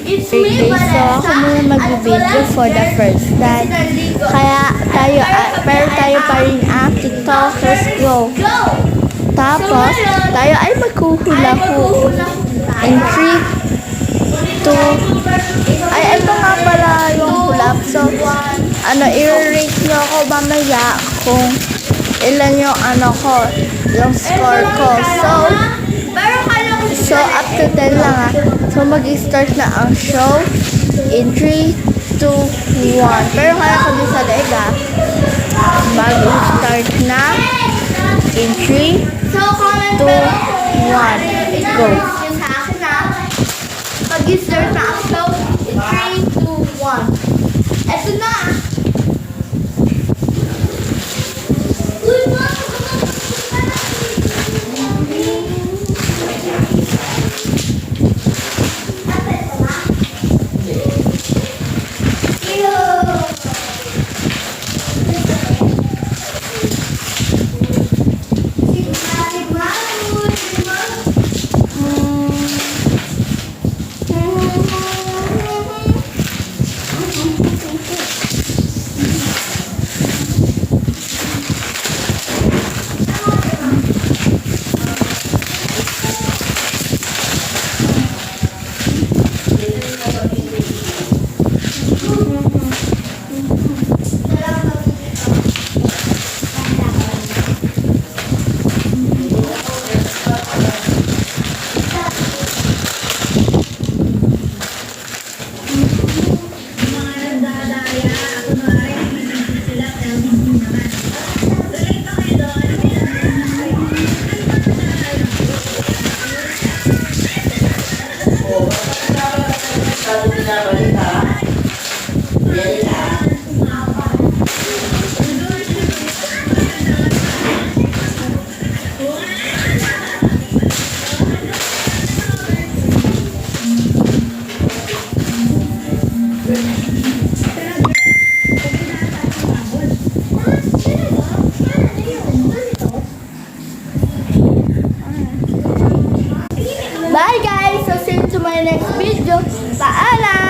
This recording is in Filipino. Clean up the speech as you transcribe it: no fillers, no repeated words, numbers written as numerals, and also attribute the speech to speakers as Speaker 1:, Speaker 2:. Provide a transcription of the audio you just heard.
Speaker 1: birthday. So, ako muna mag-video for the first time. Kaya tayo pa rin ang TikTokers go. Tapos, tayo ay magkuhula-hula. In 3, 2, ay ito nga pala yung hulap. So, i-rate nyo ako mamaya kung ilan yung yung score ko. So up to 10 lang ha. So, mag-start na ang show in 3, 2, 1. Pero kaya ko din sa leg ha. Mag-start na in 3, 2, 1. Go. Mag-start na ang show in 3, 2, 1. Eto na! Bye guys! So see you to my next video. Paalam!